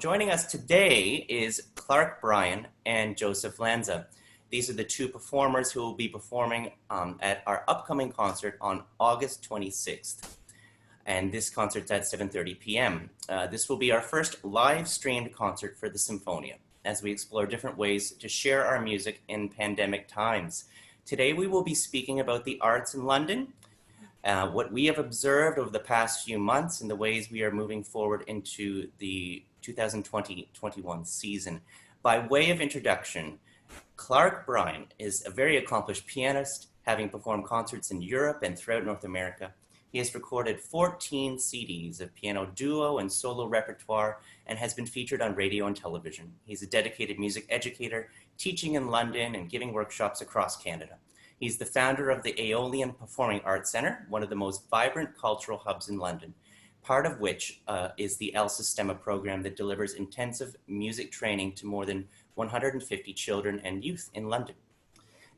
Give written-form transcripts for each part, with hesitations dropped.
joining us today is Clark Bryan and Joseph Lanza. These are the two performers who will be performing at our upcoming concert on August 26th. And this concert's at 7:30 p.m. This will be our first live-streamed concert for the Symphonia, as we explore different ways to share our music in pandemic times. Today we will be speaking about the arts in London, what we have observed over the past few months, and the ways we are moving forward into the 2020-21 season. By way of introduction, Clark Bryan is a very accomplished pianist, having performed concerts in Europe and throughout North America. He has recorded 14 CDs of piano duo and solo repertoire and has been featured on radio and television. He's a dedicated music educator, teaching in London and giving workshops across Canada. He's the founder of the Aeolian Performing Arts Centre, one of the most vibrant cultural hubs in London, part of which is the El Sistema program that delivers intensive music training to more than 150 children and youth in London.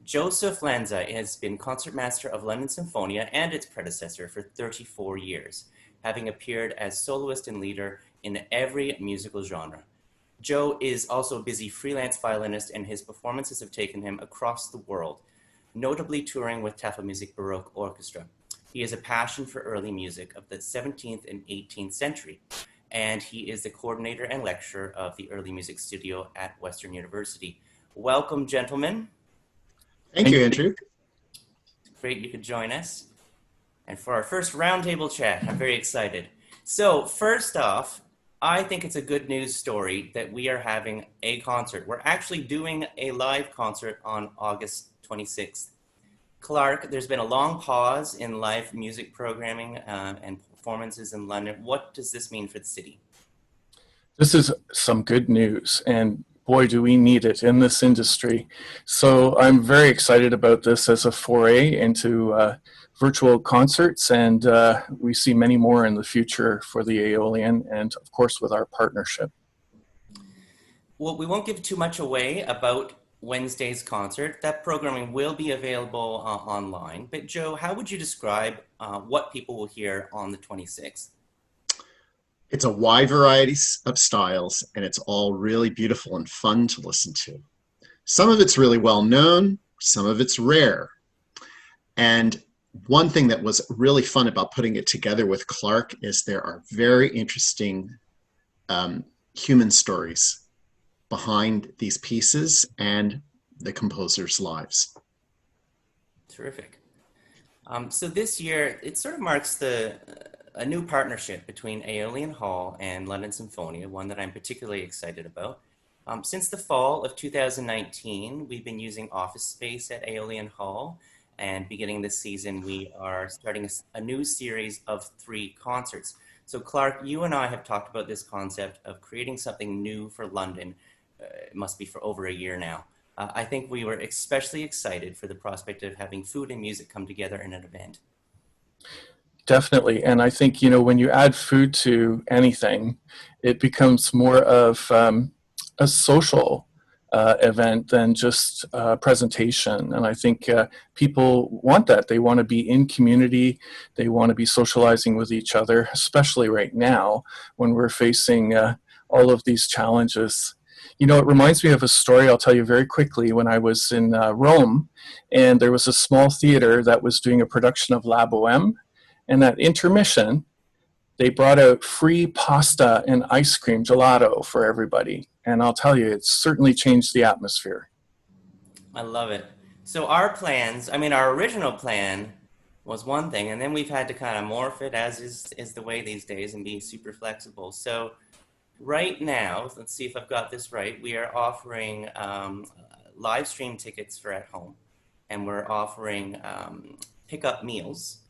Joseph Lanza has been Concertmaster of London Symphonia and its predecessor for 34 years, having appeared as soloist and leader in every musical genre. Joe is also a busy freelance violinist, and his performances have taken him across the world, notably touring with Tafelmusik Baroque Orchestra. He has a passion for early music of the 17th and 18th century, and he is the coordinator and lecturer of the Early Music Studio at Western University. Welcome, gentlemen. Thank you, Andrew. Great you could join us. And for our first roundtable chat, I'm very excited. So first off, I think it's a good news story that we are having a concert. We're actually doing a live concert on August 26th. Clark, there's been a long pause in live music programming and performances in London. What does this mean for the city? This is some good news, and boy, do we need it in this industry. So I'm very excited about this as a foray into virtual concerts, and we see many more in the future for the Aeolian and, of course, with our partnership. Well, we won't give too much away about Wednesday's concert. That programming will be available online. But Joe, how would you describe what people will hear on the 26th? It's a wide variety of styles, and it's all really beautiful and fun to listen to. Some of it's really well known, some of it's rare. And one thing that was really fun about putting it together with Clark is there are very interesting human stories behind these pieces and the composers' lives. Terrific. So this year, it sort of marks a new partnership between Aeolian Hall and London Symphonia, one that I'm particularly excited about. Since the fall of 2019, we've been using office space at Aeolian Hall, and beginning this season, we are starting a new series of 3 concerts. So Clark, you and I have talked about this concept of creating something new for London. It must be for over a year now. I think we were especially excited for the prospect of having food and music come together in an event. Definitely, and I think, you know, when you add food to anything, it becomes more of a social event than just a presentation. And I think people want that. They want to be in community. They want to be socializing with each other, especially right now when we're facing all of these challenges. You know, it reminds me of a story I'll tell you very quickly. When I was in Rome, and there was a small theater that was doing a production of La Boheme, and at intermission, they brought out free pasta and ice cream, gelato, for everybody. And I'll tell you, it's certainly changed the atmosphere. I love it. So our plans, our original plan was one thing, and then we've had to kind of morph it, as is the way these days, and be super flexible. So right now, let's see if I've got this right, we are offering live stream tickets for at home, and we're offering pickup meals.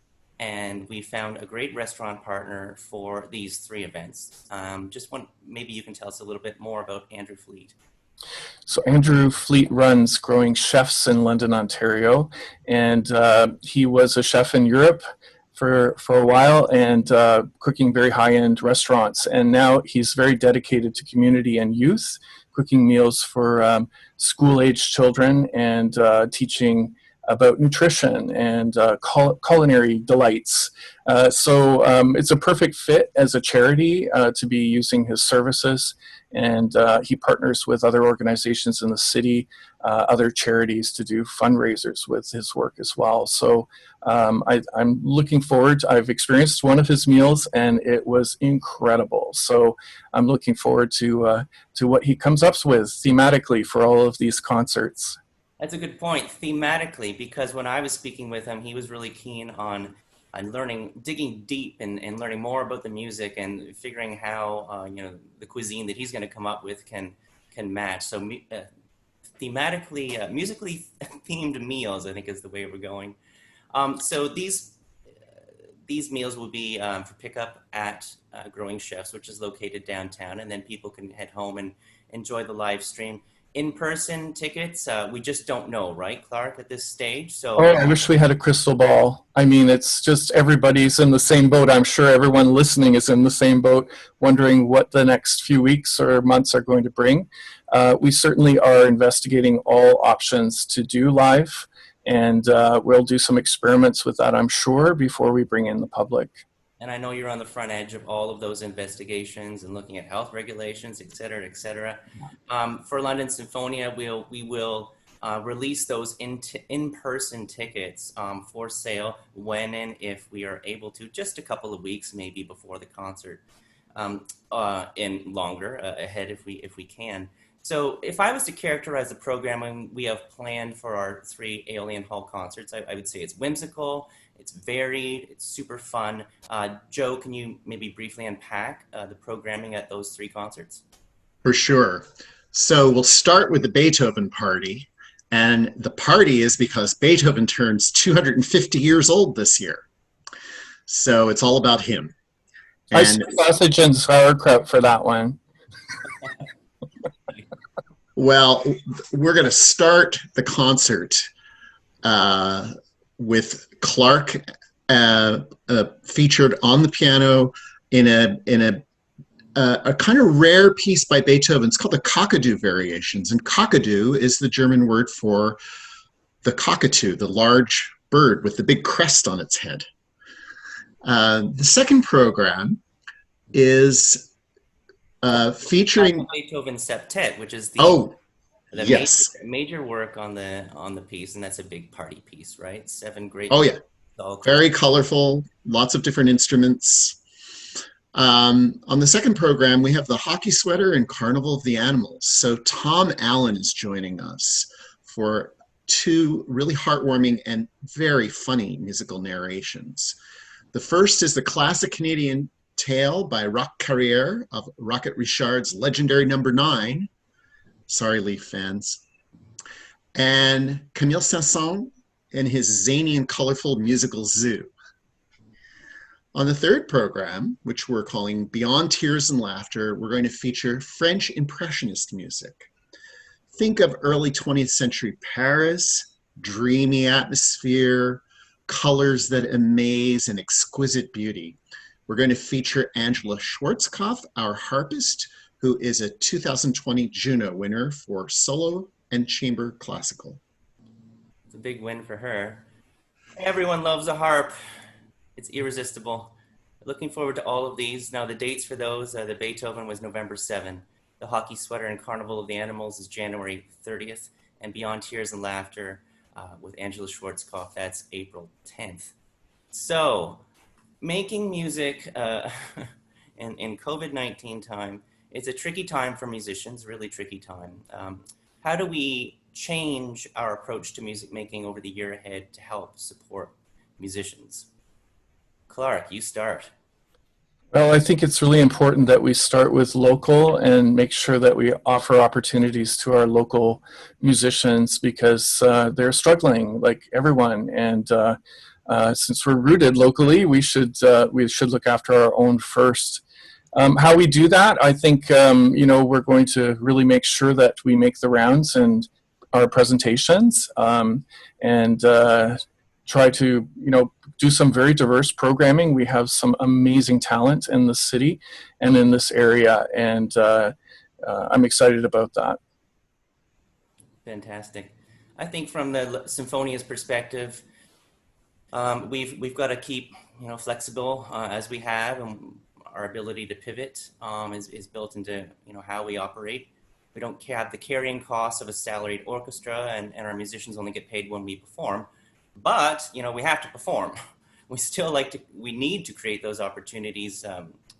And we found a great restaurant partner for these 3 events. Maybe you can tell us a little bit more about Andrew Fleet. So Andrew Fleet runs Growing Chefs in London, Ontario, and he was a chef in Europe for a while, and cooking very high-end restaurants. And now he's very dedicated to community and youth, cooking meals for school-age children and teaching about nutrition and culinary delights. So it's a perfect fit as a charity to be using his services. And he partners with other organizations in the city, other charities to do fundraisers with his work as well. So I'm looking forward. I've experienced one of his meals and it was incredible. So I'm looking forward to what he comes up with thematically for all of these concerts. That's a good point, thematically, because when I was speaking with him, he was really keen on learning, digging deep and learning more about the music and figuring how the cuisine that he's going to come up with can match. So thematically, musically themed meals, I think, is the way we're going. So these meals will be for pickup at Growing Chefs, which is located downtown, and then people can head home and enjoy the live stream. In-person tickets, we just don't know, right, Clark, at this stage? So I wish we had a crystal ball. I mean, it's just everybody's in the same boat. I'm sure everyone listening is in the same boat, wondering what the next few weeks or months are going to bring. We certainly are investigating all options to do live, and we'll do some experiments with that, I'm sure, before we bring in the public. And I know you're on the front edge of all of those investigations and looking at health regulations, et cetera, et cetera. For London Symphonia, we will release those in-person tickets for sale when and if we are able to, just a couple of weeks maybe before the concert, and longer ahead if we can. So if I was to characterize the programming we have planned for our 3 Aeolian Hall concerts, I would say it's whimsical, it's varied, it's super fun. Joe, can you maybe briefly unpack the programming at those 3 concerts? For sure. So we'll start with the Beethoven party. And the party is because Beethoven turns 250 years old this year. So it's all about him. I see sausage and sauerkraut for that one. Well, we're going to start the concert with Clark featured on the piano in a kind of rare piece by Beethoven. It's called the Cockadoo Variations, and cockadoo is the German word for the cockatoo, the large bird with the big crest on its head. The second program is featuring Beethoven Septet, which is the yes, major work on the piece, and that's a big party piece, right? 7 great. Oh yeah, very colorful, lots of different instruments. On the second program, we have the Hockey Sweater and Carnival of the Animals. So Tom Allen is joining us for 2 really heartwarming and very funny musical narrations. The first is the classic Canadian tale by Roch Carrière of Rocket Richard's legendary Number 9. Sorry, Leaf fans. And Camille Saint-Saëns in his zany and colorful musical Zoo. On the third program, which we're calling Beyond Tears and Laughter, we're going to feature French Impressionist music. Think of early 20th century Paris, dreamy atmosphere, colors that amaze, and exquisite beauty. We're going to feature Angela Schwarzkopf, our harpist, who is a 2020 Juno winner for solo and chamber classical. It's a big win for her. Everyone loves a harp. It's irresistible. Looking forward to all of these. Now the dates for those, the Beethoven was November 7. The Hockey Sweater and Carnival of the Animals is January 30th. And Beyond Tears and Laughter with Angela Schwarzkopf, that's April 10th. So, making music in COVID-19 time, it's a tricky time for musicians, really tricky time. How do we change our approach to music making over the year ahead to help support musicians? Clark, you start. Well, I think it's really important that we start with local and make sure that we offer opportunities to our local musicians because they're struggling like everyone. And since we're rooted locally, we should look after our own first. How we do that, I think, we're going to really make sure that we make the rounds and our presentations and try to, do some very diverse programming. We have some amazing talent in the city and in this area, and I'm excited about that. Fantastic. I think from the Symphonia's perspective, we've got to keep flexible as we have, and our ability to pivot is built into how we operate. We don't have the carrying costs of a salaried orchestra, and our musicians only get paid when we perform. But we have to perform. We still we need to create those opportunities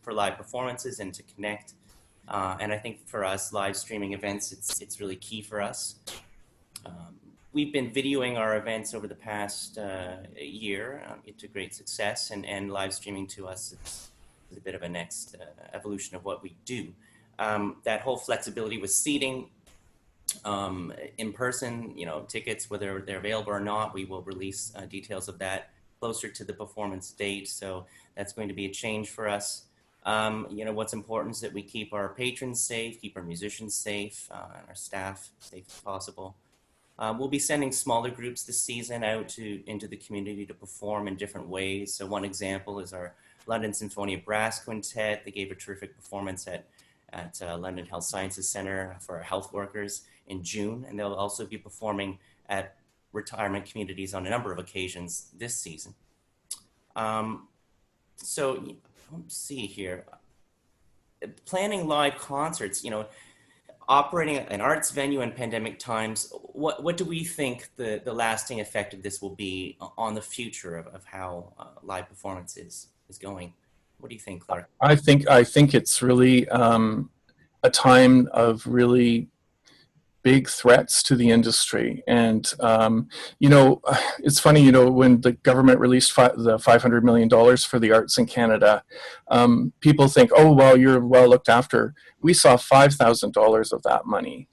for live performances and to connect. And I think for us, live streaming events, it's really key for us. We've been videoing our events over the past year to great success, and live streaming to us is a bit of a next evolution of what we do. That whole flexibility with seating, in person, tickets, whether they're available or not, we will release details of that closer to the performance date. So that's going to be a change for us. What's important is that we keep our patrons safe, keep our musicians safe, and our staff safe as possible. We'll be sending smaller groups this season out into the community to perform in different ways. So one example is our London Symphonia Brass Quintet. They gave a terrific performance at London Health Sciences Centre for our health workers in June, and they'll also be performing at retirement communities on a number of occasions this season. So let's see here. Planning live concerts, operating an arts venue in pandemic times, what do we think the lasting effect of this will be on the future of how live performance is going? What do you think, Clark? I think it's really a time of really big threats to the industry. And, it's funny, when the government released the $500 million for the arts in Canada, people think, oh, well, you're well looked after. We saw $5,000 of that money,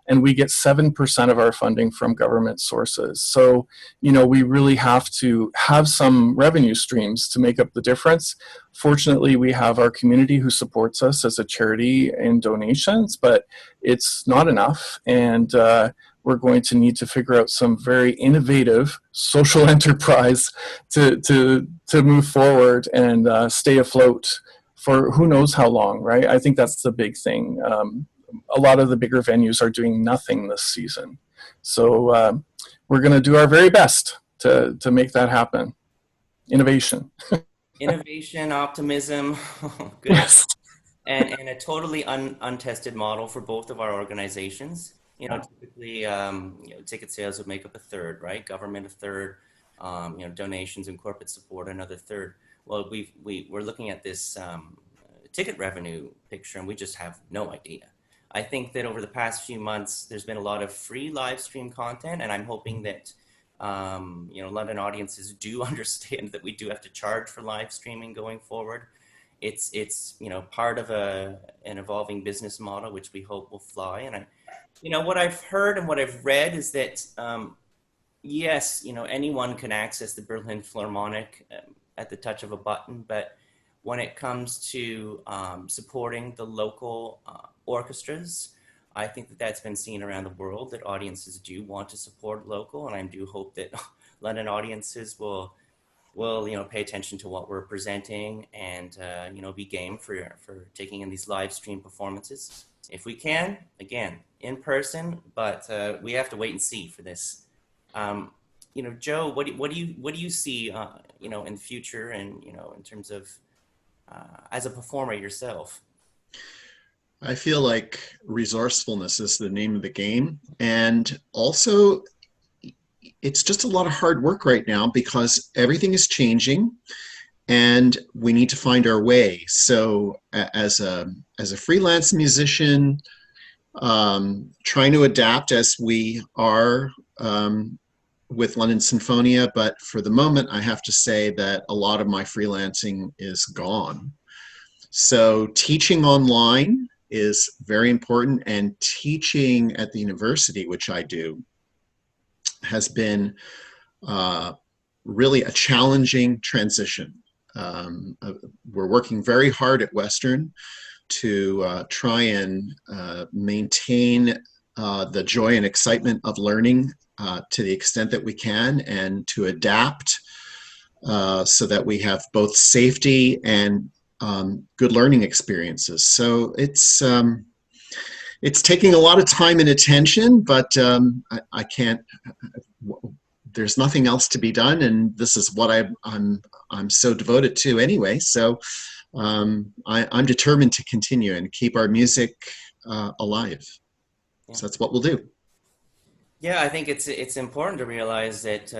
and we get 7% of our funding from government sources. So, we really have to have some revenue streams to make up the difference. Fortunately, we have our community who supports us as a charity in donations, but it's not enough. And we're going to need to figure out some very innovative social enterprise to move forward and stay afloat for who knows how long, right? I think that's the big thing. A lot of the bigger venues are doing nothing this season. So we're going to do our very best to make that happen. Innovation. Innovation, optimism, good. Yes. And a totally untested model for both of our organizations. Typically, ticket sales would make up a third, right? Government a third, donations and corporate support another third. Well, we're looking at this ticket revenue picture, and we just have no idea. I think that over the past few months, there's been a lot of free live stream content, and I'm hoping that London audiences do understand that we do have to charge for live streaming going forward. It's part of an evolving business model, which we hope will fly. And what I've heard and what I've read is that yes, anyone can access the Berlin Philharmonic at the touch of a button, but when it comes to supporting the local orchestras, I think that that's been seen around the world, that audiences do want to support local, and I do hope that London audiences will pay attention to what we're presenting and be game for taking in these live stream performances if we can, again in person, but we have to wait and see for this. Joe, what do you see in the future, and in terms of as a performer yourself? I feel like resourcefulness is the name of the game. And also, it's just a lot of hard work right now because everything is changing and we need to find our way. So as a freelance musician, trying to adapt as we are with London Symphonia, but for the moment, I have to say that a lot of my freelancing is gone. So teaching online is very important, and teaching at the university, which I do, has been really a challenging transition. We're working very hard at Western to try and maintain the joy and excitement of learning to the extent that we can, and to adapt so that we have both safety and good learning experiences. So it's It's taking a lot of time and attention, but I can't. There's nothing else to be done, and this is what I'm so devoted to anyway. So I'm determined to continue and keep our music alive. Yeah. So that's what we'll do. Yeah, I think it's important to realize that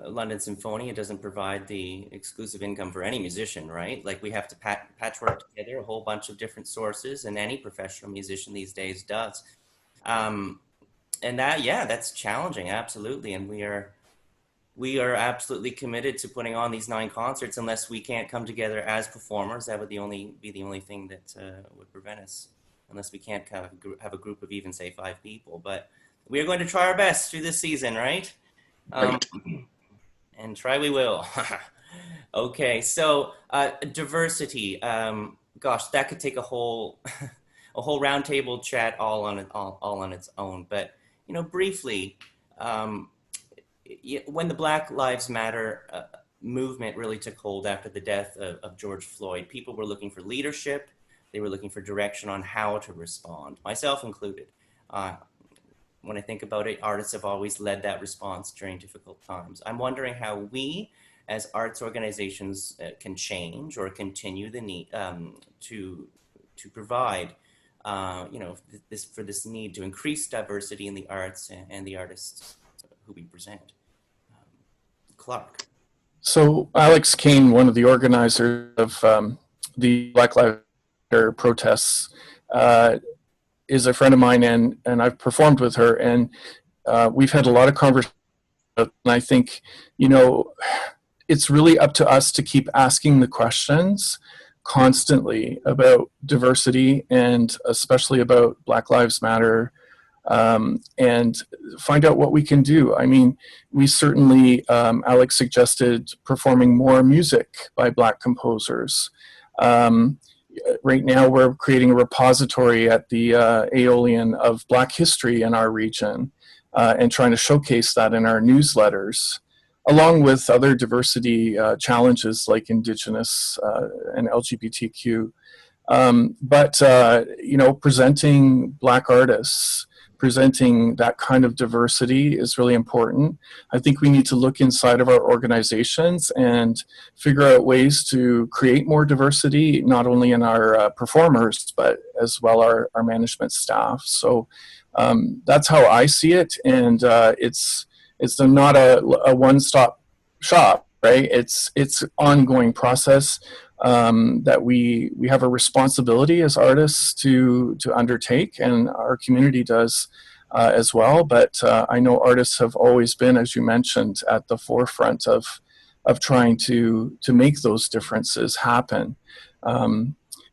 London Symphonia doesn't provide the exclusive income for any musician, right? Like we have to patchwork together a whole bunch of different sources, and any professional musician these days does. Um, and that's challenging, absolutely. And we are absolutely committed to putting on these 9 concerts. Unless we can't come together as performers, that would be the only thing that would prevent us. Unless we can't have a group of even say 5 people, but we are going to try our best through this season, right? Um, Right. and try we will. Okay, so diversity. Gosh, that could take a whole a whole roundtable chat all on its own. But briefly, um, when the Black Lives Matter movement really took hold after the death of George Floyd, people were looking for leadership. They were looking for direction on how to respond, myself included. When I think about it, artists have always led that response during difficult times. I'm wondering how we, as arts organizations, can change or continue the need to provide, this need to increase diversity in the arts and the artists who we present. Clark. So Alex Kane, one of the organizers of the Black Lives Matter protests, is a friend of mine, and I've performed with her, and we've had a lot of conversations. And I think, it's really up to us to keep asking the questions constantly about diversity, and especially about Black Lives Matter, and find out what we can do. I mean, we certainly, Alex suggested performing more music by Black composers. Right now, we're creating a repository at the Aeolian of Black history in our region, and trying to showcase that in our newsletters, along with other diversity challenges like Indigenous and LGBTQ. But presenting Black artists, presenting that kind of diversity is really important. I think we need to look inside of our organizations and figure out ways to create more diversity, not only in our performers, but as well our management staff. So that's how I see it. And it's not a one-stop shop, right? It's ongoing process that we have a responsibility as artists to undertake, and our community does as well. But I know artists have always been, as you mentioned, at the forefront of trying to make those differences happen.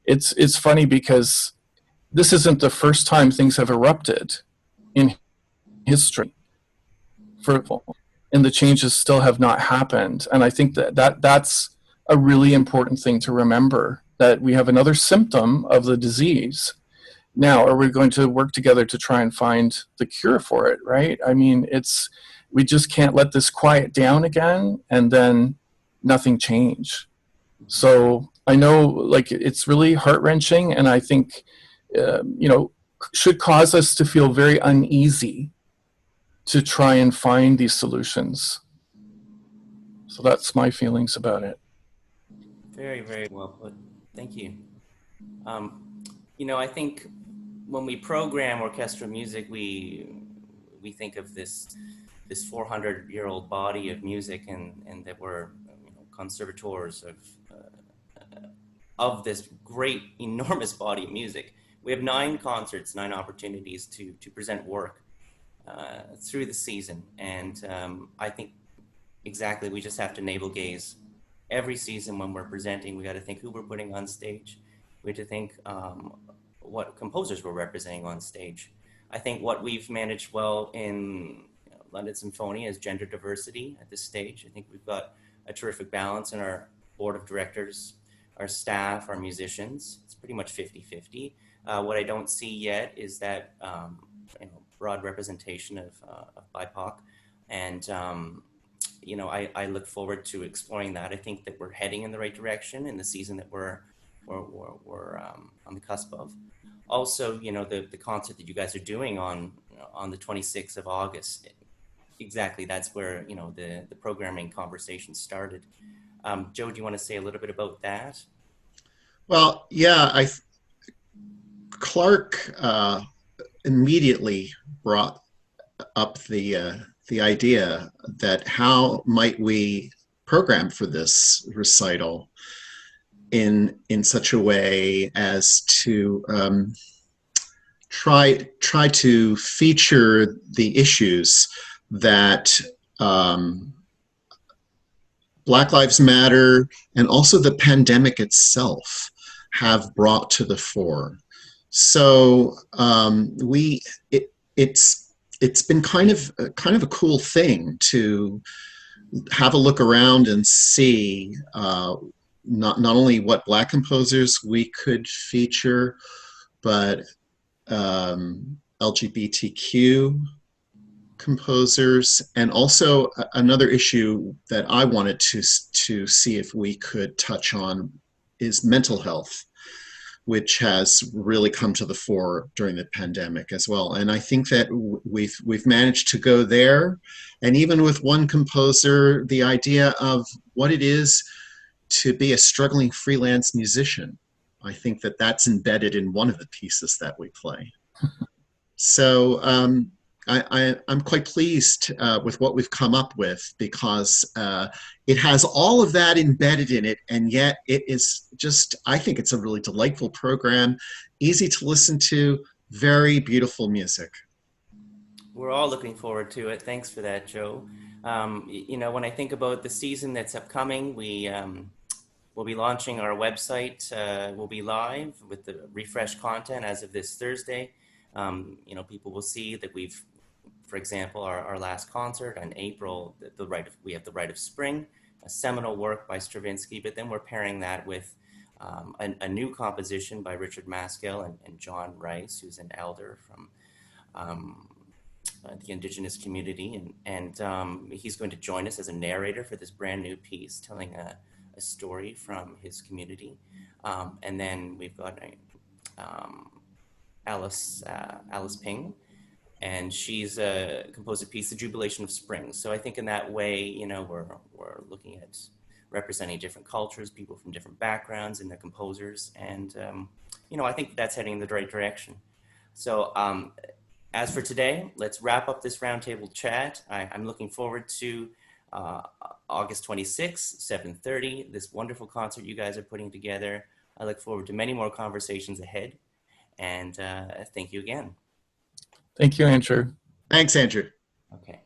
It's funny because this isn't the first time things have erupted in history, and the changes still have not happened. And I think that's a really important thing to remember, that we have another symptom of the disease. Now, are we going to work together to try and find the cure for it, right? I mean, we just can't let this quiet down again and then nothing change. So I know, like, it's really heart-wrenching, and I think, should cause us to feel very uneasy to try and find these solutions. So that's my feelings about it. Very, very well put. Thank you. I think when we program orchestral music, we think of this 400-year-old body of music, and that we're conservators of this great, enormous body of music. We have 9 concerts, 9 opportunities to present work through the season, and I think exactly, we just have to navel gaze. Every season when we're presenting, we got to think who we're putting on stage. We have to think what composers we're representing on stage. I think what we've managed well in London Symphonia is gender diversity at this stage. I think we've got a terrific balance in our board of directors, our staff, our musicians. It's pretty much 50-50. What I don't see yet is that broad representation of BIPOC, and I look forward to exploring that. I think that we're heading in the right direction in the season that we're on the cusp of. also, the concert that you guys are doing on the 26th of August. Exactly, that's where the programming conversation started. Joe, do you want to say a little bit about that? Well, yeah, Clark immediately brought up the idea that how might we program for this recital in such a way as to try to feature the issues that Black Lives Matter and also the pandemic itself have brought to the fore. So it's been kind of a cool thing to have a look around and see not only what Black composers we could feature, but LGBTQ composers, and also another issue that I wanted to see if we could touch on is mental health, which has really come to the fore during the pandemic as well. And I think that we've managed to go there, and even with one composer, the idea of what it is to be a struggling freelance musician. I think that that's embedded in one of the pieces that we play. So I'm quite pleased with what we've come up with, because it has all of that embedded in it, and yet it is just, I think it's a really delightful program, easy to listen to, very beautiful music. We're all looking forward to it. Thanks for that, Joe. When I think about the season that's upcoming, we'll be launching our website. We'll be live with the refreshed content as of this Thursday. People will see that for example, our last concert in April, we have the Rite of Spring, a seminal work by Stravinsky, but then we're pairing that with a new composition by Richard Maskell and John Rice, who's an elder from the indigenous community, and he's going to join us as a narrator for this brand new piece, telling a story from his community. And then we've got Alice Ping, and she's composed a piece, The Jubilation of Spring. So I think in that way, we're looking at representing different cultures, people from different backgrounds and their composers. And, I think that's heading in the right direction. So as for today, let's wrap up this roundtable chat. I'm looking forward to August 26th, 7:30, this wonderful concert you guys are putting together. I look forward to many more conversations ahead. And thank you again. Thank you, Andrew. Thanks, Andrew. Okay.